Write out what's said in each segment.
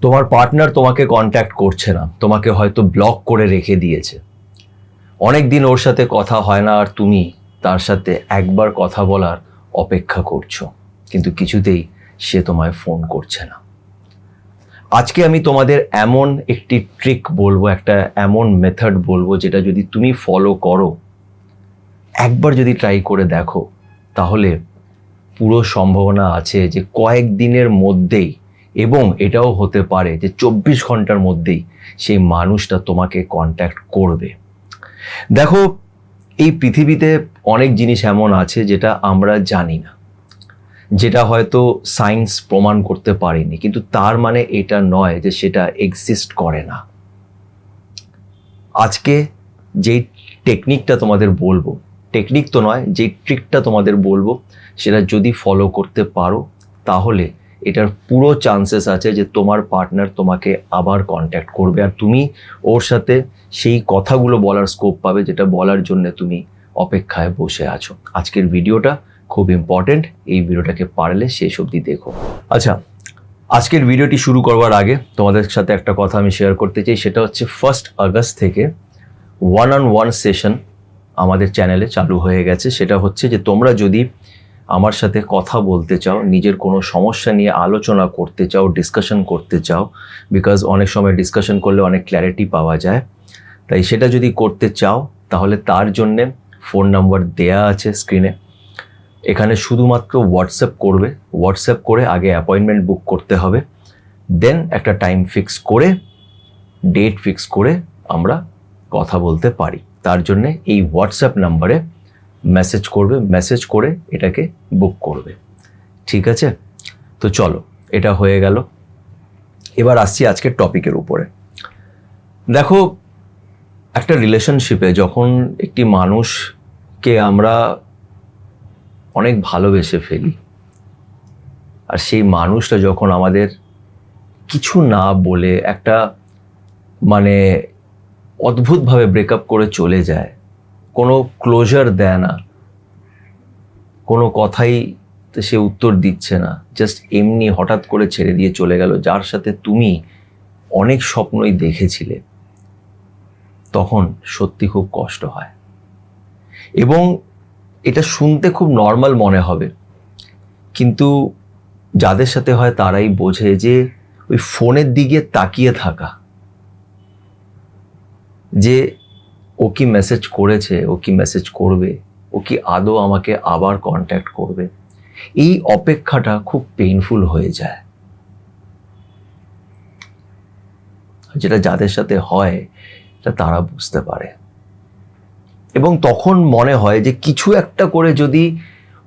তোমার পার্টনার তোমাকে কন্ট্যাক্ট করছে না, তোমাকে হয়তো ব্লক করে রেখে দিয়েছে, অনেক দিন ওর সাথে কথা হয় না, আর তুমি তার সাথে একবার কথা বলার অপেক্ষা করছো, কিন্তু কিছুতেই সে তোমায় ফোন করছে না। আজকে আমি তোমাদের এমন একটি ট্রিক বলবো, একটা এমন মেথড বলবো, যেটা যদি তুমি ফলো করো, একবার যদি ট্রাই করে দেখো, তাহলে পুরো সম্ভাবনা আছে যে কয়েকদিনের মধ্যেই, এবং এটাও হতে পারে যে 24 ঘন্টার মধ্যেই সেই মানুষটা তোমাকে কন্ট্যাক্ট করবে। দেখো, এই পৃথিবীতে অনেক জিনিস এমন আছে যেটা আমরা জানি না, যেটা হয়তো সায়েন্স প্রমাণ করতে পারেনি, কিন্তু তার মানে এটা নয় যে সেটা এক্সিস্ট করে না। আজকে যেই টেকনিকটা তোমাদের বলবো, টেকনিক তো নয়, যেই ট্রিকটা তোমাদের বলবো, সেটা যদি ফলো করতে পারো, তাহলে এটার পুরো চান্সেস আছে যে তোমার পার্টনার তোমাকে আবার কন্ট্যাক্ট করবে, আর তুমি ওর সাথে সেই কথাগুলো বলার স্কোপ পাবে, যেটা বলার জন্য তুমি অপেক্ষায় বসে আছো। আজকের ভিডিওটা খুব ইম্পর্টেন্ট, এই ভিডিওটাকে পারলে শেষ অবধি দেখো। আচ্ছা, আজকের ভিডিওটি শুরু করবার আগে তোমাদের সাথে একটা কথা আমি শেয়ার করতে চাই, সেটা হচ্ছে 1 আগস্ট থেকে 1-on-1 সেশন আমাদের চ্যানেলে চালু হয়ে গেছে। সেটা হচ্ছে যে তোমরা যদি আমার সাথে কথা বলতে চাও, নিজের কোনো সমস্যা নিয়ে আলোচনা করতে চাও, ডিসকাশন করতে চাও, বিকজ অনেক সময় ডিসকাশন করলে অনেক ক্ল্যারিটি পাওয়া যায়, তাই সেটা যদি করতে চাও, তাহলে তার জন্যে ফোন নাম্বার দেয়া আছে স্ক্রিনে। এখানে শুধুমাত্র হোয়াটসঅ্যাপ করবে, হোয়াটসঅ্যাপ করে আগে অ্যাপয়েন্টমেন্ট বুক করতে হবে, দেন একটা টাইম ফিক্স করে, ডেট ফিক্স করে আমরা কথা বলতে পারি। তার জন্য এই হোয়াটসঅ্যাপ নাম্বারে মেসেজ করবে, মেসেজ করে এটাকে বুক করবে, ঠিক আছে? তো চলো, এটা হয়ে গেল। এবার আসছি আজকের টপিকের উপরে। দেখো, একটা রিলেশনশিপে যখন একটি মানুষকে আমরা অনেক ভালোবেসে ফেলি, আর সেই মানুষটা যখন আমাদের কিছু না বলে একটা মানে অদ্ভুতভাবে ব্রেকআপ করে চলে যায়, কোনো ক্লোজার দেয় না, কোনো কথাই সে উত্তর দিচ্ছে না, জাস্ট এমনি হঠাৎ করে ছেড়ে দিয়ে চলে গেল, যার সাথে তুমি অনেক স্বপ্নই দেখেছিলে, তখন সত্যি খুব কষ্ট হয়। এবং এটা শুনতে খুব নর্মাল মনে হবে, কিন্তু যাদের সাথে হয় তারাই বোঝে যে ওই ফোনের দিকে তাকিয়ে থাকা, যে ও কি মেসেজ করেছে, ও কি মেসেজ করবে, ও কি আদৌ আমাকে আবার কন্ট্যাক্ট করবে, এই অপেক্ষাটা খুব পেইনফুল হয়ে যায়। যেটা যাদের সাথে হয় এটা তারা বুঝতে পারে, এবং তখন মনে হয় যে কিছু একটা করে যদি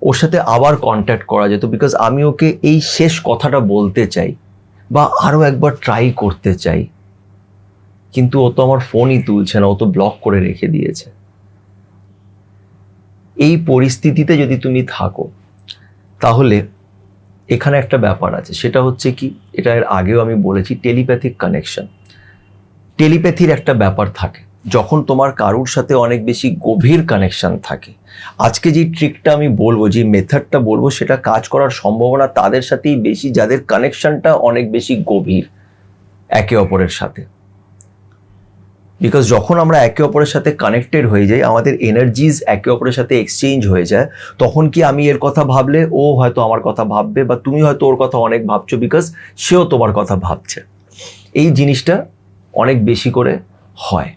ওর সাথে আবার কন্ট্যাক্ট করা যেত, বিকজ আমি ওকে এই শেষ কথাটা বলতে চাই, বা আরো একবার ট্রাই করতে চাই, কিন্তু ও তো আমার ফোনই তুলছে না, ও তো ব্লক করে রেখে দিয়েছে। এই পরিস্থিতিতে যদি তুমি থাকো, তাহলে এখানে একটা ব্যাপার আছে, সেটা হচ্ছে কি, এটা এর আগেও আমি বলেছি, টেলিপ্যাথিক কানেকশন। টেলিপ্যাথির একটা ব্যাপার থাকে যখন তোমার কারুর সাথে অনেক বেশি গভীর কানেকশন থাকে। আজকে যে ট্রিকটা আমি বলবো, যে মেথডটা বলবো, সেটা কাজ করার সম্ভাবনা তাদের সাথেই বেশি যাদের কানেকশনটা অনেক বেশি গভীর একে অপরের সাথে। বিকজ যখন আমরা একে অপরের সাথে কানেক্টেড হয়ে যাই, আমাদের এনার্জিজ একে অপরের সাথে এক্সচেঞ্জ হয়ে যায়, তখন কি আমি এর কথা ভাবলে ও হয়তো আমার কথা ভাববে, বা তুমি হয়তো ওর কথা অনেক ভাবছো, বিকজ সেও তোমার কথা ভাবছে। এই জিনিসটা অনেক বেশি করে হয়।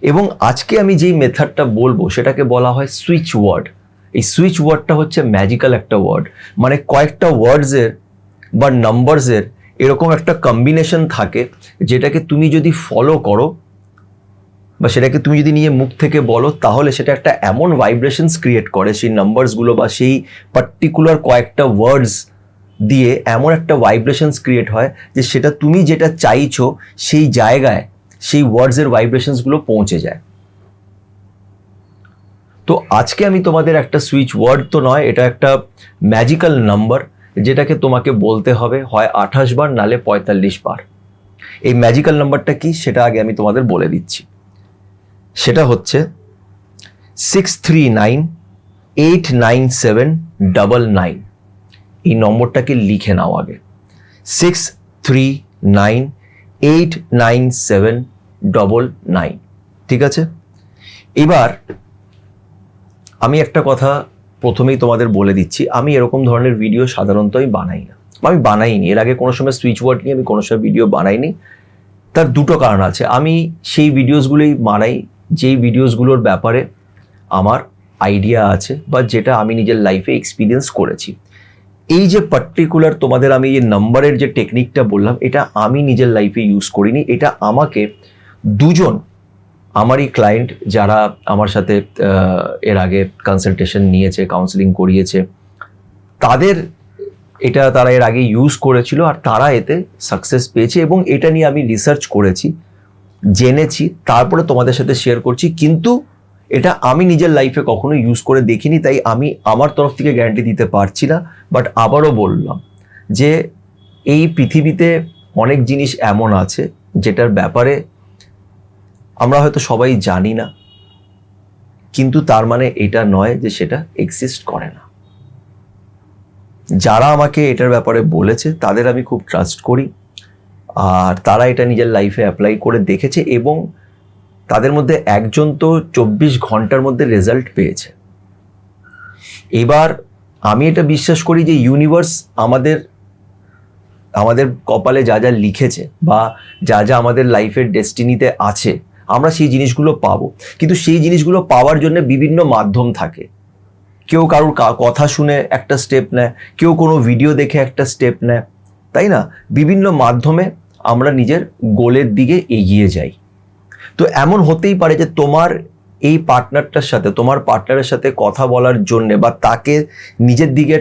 এবং আজকে আমি যেই মেথডটা বলবো, সেটাকে বলা হয় সুইচ ওয়ার্ড। এই সুইচ ওয়ার্ডটা হচ্ছে ম্যাজিক্যাল একটা ওয়ার্ড, মানে কয়েকটা ওয়ার্ডসের বা নাম্বারসের এরকম একটা কম্বিনেশন থাকে, যেটাকে তুমি যদি ফলো করো, বা সেটাকে তুমি যদি নিয়ে মুখ থেকে বলো, তাহলে সেটা একটা এমন ভাইব্রেশনস ক্রিয়েট করে সেই নাম্বারসগুলো, বা সেই পার্টিকুলার কয়েকটা ওয়ার্ডস দিয়ে এমন একটা ভাইব্রেশনস ক্রিয়েট হয় যে সেটা তুমি যেটা চাইছো সেই জায়গায় সেই ওয়ার্ডসের ভাইব্রেশনসগুলো পৌঁছে যায়। তো আজকে আমি তোমাদের একটা সুইচ ওয়ার্ড তো নয়, এটা একটা ম্যাজিক্যাল নাম্বার, যেটাকে তোমাকে বলতে হবে হয় 28 বার, নালে 45 বার। এই ম্যাজিক্যাল নাম্বারটা কি সেটা আগে আমি তোমাদের বলে দিচ্ছি। সেটা হচ্ছে 63989799। এই নম্বরটাকে লিখে নাও আগে, 39897999। ঠিক আছে, এবার আমি একটা কথা প্রথমেই তোমাদের বলে দিচ্ছি, আমি এরকম ধরনের ভিডিও সাধারণত আমি বানাই না, আমি বানাইনি এর আগে কোনো সময় সুইচ ওয়ার্ড নিয়ে আমি কোনো সময় ভিডিও বানাইনি। তার দুটো কারণ আছে, আমি সেই ভিডিওসগুলোই বানাই যেই ভিডিওসগুলোর ব্যাপারে আমার আইডিয়া আছে বা যেটা আমি নিজের লাইফে এক্সপিরিয়েন্স করেছি। এই যে পার্টিকুলার তোমাদের আমি এই নাম্বারের যে টেকনিকটা বললাম, এটা আমি নিজের লাইফে ইউজ করিনি, এটা আমাকে দুজন আমারই ক্লায়েন্ট যারা আমার সাথে এর আগে কনসালটেশন নিয়েছে, কাউন্সেলিং করিয়েছে, তারা এর আগে ইউজ করেছিল আর তারা এতে সাকসেস পেয়েছে এবং এটা নিয়ে আমি রিসার্চ করেছি, জেনেছি, তারপরে তোমাদের সাথে শেয়ার করছি। কিন্তু এটা আমি নিজের লাইফে কখনো ইউজ করে দেখিনি, তাই আমি আমার তরফ থেকে গ্যারান্টি দিতে পারছি না। বাট আবারও বললাম যে এই পৃথিবীতে অনেক জিনিস এমন আছে যেটার ব্যাপারে আমরা হয়তো সবাই জানি না, কিন্তু তার মানে এটা নয় যে সেটা এক্সিস্ট করে না। যারা আমাকে এটার ব্যাপারে বলেছে তাদের আমি খুব ট্রাস্ট করি, আর তারা এটা নিজের লাইফে অ্যাপ্লাই করে দেখেছে এবং তাদের মধ্যে একজন তো 24 ঘন্টার মধ্যে রেজাল্ট পেয়েছে। এবার আমি এটা বিশ্বাস করি যে ইউনিভার্স আমাদের কপালে যা যা লিখেছে বা যা যা আমাদের লাইফের ডেস্টিনিতে আছে, আমরা সেই জিনিসগুলো পাবো। কিন্তু সেই জিনিসগুলো পাওয়ার জন্য বিভিন্ন মাধ্যম থাকে। কেউ কারোর কথা শুনে একটা স্টেপ নেয়, কেউ কোনো ভিডিও দেখে একটা স্টেপ নেয়, তাই না? বিভিন্ন মাধ্যমে আমরা নিজের গোলের দিকে এগিয়ে যাই। তো এমন হতেই পারে যে তোমার এই তোমার পার্টনারের সাথে কথা বলার জন্যে বা তাকে নিজের দিকে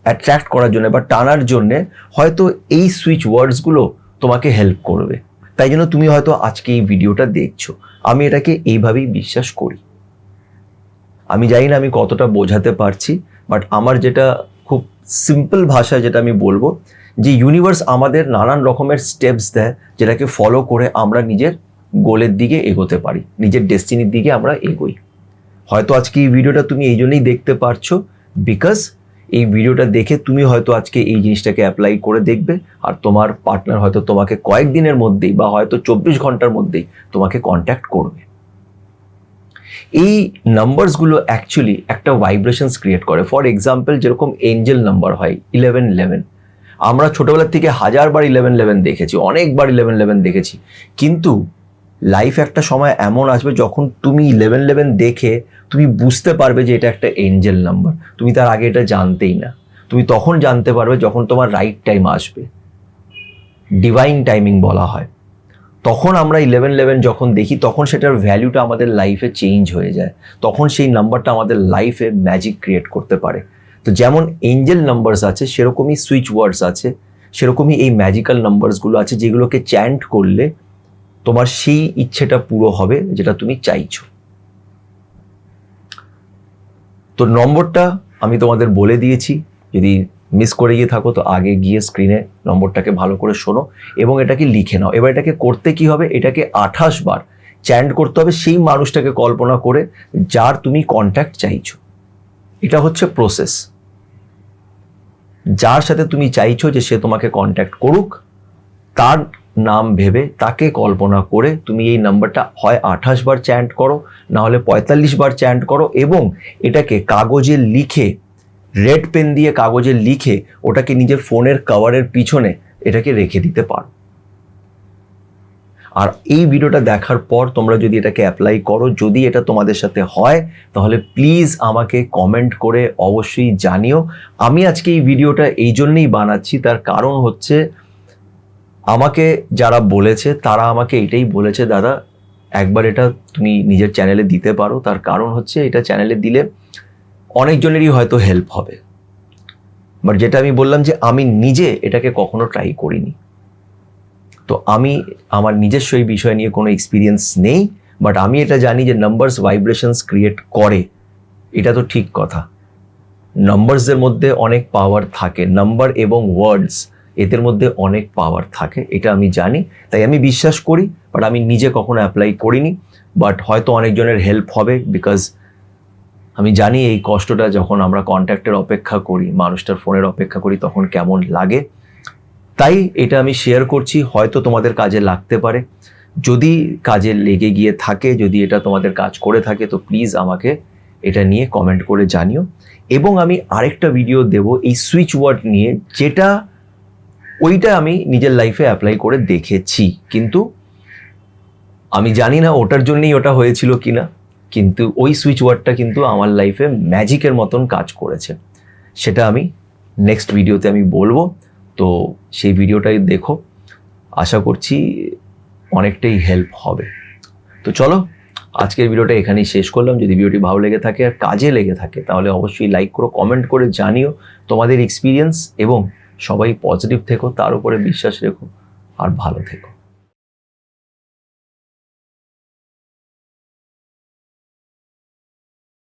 অ্যাট্রাক্ট করার জন্য বা টানার জন্যে হয়তো এই সুইচ ওয়ার্ডসগুলো তোমাকে হেল্প করবে। তাই জন্য তুমি হয়তো আজকে এই ভিডিওটা দেখছো। আমি এটাকে এইভাবেই বিশ্বাস করি। আমি জানি না আমি কতটা বোঝাতে পারছি, বাট আমার যেটা খুব সিম্পল ভাষায় যেটা আমি বলবো, যে ইউনিভার্স আমাদের নানান রকমের স্টেপস দেয় যেটাকে ফলো করে আমরা নিজের গোলের দিকে এগোতে পারি, নিজের ডেস্টিনির দিকে আমরা এগোই। হয়তো আজকে এই ভিডিওটা তুমি এই জন্যই দেখতে পারছো বিকজ এই ভিডিওটা দেখে তুমি হয়তো আজকে এই জিনিসটাকে অ্যাপ্লাই করে দেখবে, আর তোমার পার্টনার হয়তো তোমাকে কয়েকদিনের মধ্যেই বা হয়তো 24 ঘন্টার মধ্যেই তোমাকে কন্ট্যাক্ট করবে। এই নাম্বারসগুলো অ্যাকচুয়ালি একটা ভাইব্রেশনস ক্রিয়েট করে। ফর এক্সাম্পল, যেরকম এঞ্জেল নাম্বার হয় 1111, আমরা ছোটবেলার থেকে 1000বার 1111 দেখেছি, অনেকবার 1111 দেখেছি, কিন্তু লাইফ একটা সময় এমন আসবে যখন তুমি 1111 দেখে তুমি বুঝতে পারবে যে এটা একটা এঞ্জেল নাম্বার। তুমি তার আগে এটা জানতেই না, তুমি তখন জানতে পারবে যখন তোমার রাইট টাইম আসবে, ডিভাইন টাইমিং বলা হয়। তখন আমরা 1111 যখন দেখি তখন সেটার ভ্যালুটা আমাদের লাইফে চেঞ্জ হয়ে যায়, তখন সেই নাম্বারটা আমাদের লাইফে ম্যাজিক ক্রিয়েট করতে পারে। তো যেমন এঞ্জেল নাম্বারস আছে, সেরকমই সুইচ ওয়ার্ডস আছে, সেরকমই এই ম্যাজিক্যাল নাম্বারসগুলো আছে যেগুলোকে চ্যান্ট করলে তোমার সেই ইচ্ছেটা পুরো হবে যেটা তুমি চাইছো। তো নম্বরটা আমি তোমাদের বলে দিয়েছি, যদি মিস করে গিয়ে থাকো তো আগে গিয়ে স্ক্রিনে নম্বরটাকে ভালো করে শোনো এবং এটাকে লিখে নাও। এবার এটাকে করতে কি হবে, এটাকে 28 বার চ্যান্ট করতে হবে সেই মানুষটাকে কল্পনা করে যার তুমি কন্ট্যাক্ট চাইছো। এটা হচ্ছে প্রসেস। যার সাথে তুমি চাইছো যে সে তোমাকে কন্ট্যাক্ট করুক, তার নাম ভেবে তাকে কল্পনা করে তুমি এই নাম্বারটা হয় 28 বার চ্যান্ট করো, না হলে 45 বার চ্যান্ট করো এবং এটাকে কাগজে লিখে, রেড পেন দিয়ে কাগজে লিখে ওটাকে নিজের ফোনের কভারের পিছনে এটাকে রেখে দিতে পারো। আর এই ভিডিওটা দেখার পর তোমরা যদি এটাকে অ্যাপ্লাই করো, যদি এটা তোমাদের সাথে হয়, তাহলে প্লিজ আমাকে কমেন্ট করে অবশ্যই জানিও। আমি আজকে এই ভিডিওটা এই জন্যই বানাচ্ছি, তার কারণ হচ্ছে আমাকে যারা বলেছে তারা আমাকে এটাই বলেছে, দাদা একবার এটা তুমি নিজের চ্যানেলে দিতে পারো। তার কারণ হচ্ছে এটা চ্যানেলে দিলে অনেকজনেরই হয়তো হেল্প হবে। বাট যেটা আমি বললাম যে আমি নিজে এটাকে কখনো ট্রাই করিনি, তো আমি আমার নিজস্ব এই বিষয় নিয়ে কোনো এক্সপিরিয়েন্স নেই। বাট আমি এটা জানি যে নাম্বারস ভাইব্রেশনস ক্রিয়েট করে, এটা তো ঠিক কথা। নাম্বারসের মধ্যে অনেক পাওয়ার থাকে, নাম্বার এবং ওয়ার্ডস এদের মধ্যে অনেক পাওয়ার থাকে, এটা আমি জানি, তাই আমি বিশ্বাস করি। বাট আমি নিজে কখনো অ্যাপ্লাই করিনি, বাট হয়তো অনেকজনের হেল্প হবে বিকজ আমি জানি এই কষ্টটা যখন আমরা কন্ট্যাক্টের অপেক্ষা করি, মানুষটার ফোনের অপেক্ষা করি, তখন কেমন লাগে। তাই এটা আমি শেয়ার করছি, হয়তো তোমাদের কাজে লাগতে পারে। যদি কাজে লেগে গিয়ে থাকে, যদি এটা তোমাদের কাজ করে থাকে, তো প্লিজ আমাকে এটা নিয়ে কমেন্ট করে জানিও। এবং আমি আরেকটা ভিডিও দেব এই সুইচ ওয়ার্ড নিয়ে, যেটা ওইটা আমি নিজের লাইফে অ্যাপ্লাই করে দেখেছি, কিন্তু আমি জানি না ওটার জন্যই ওটা হয়েছিল কিনা, কিন্তু ওই সুইচ ওয়ার্ডটা কিন্তু আমার লাইফে ম্যাজিকের মতন কাজ করেছে। সেটা আমি নেক্সট ভিডিওতে আমি বলবো, তো সেই ভিডিওটাই দেখো। আশা করছি অনেকটাই হেল্প হবে। তো চলো, আজকের ভিডিওটা এখানেই শেষ করলাম। যদি ভিডিওটি ভালো লেগে থাকে আর কাজে লেগে থাকে, তাহলে অবশ্যই লাইক করো, কমেন্ট করে জানিও তোমাদের এক্সপিরিয়েন্স, এবং সবাই পজিটিভ থেকো, তার উপরে বিশ্বাস রেখো, আর ভালো থেকো।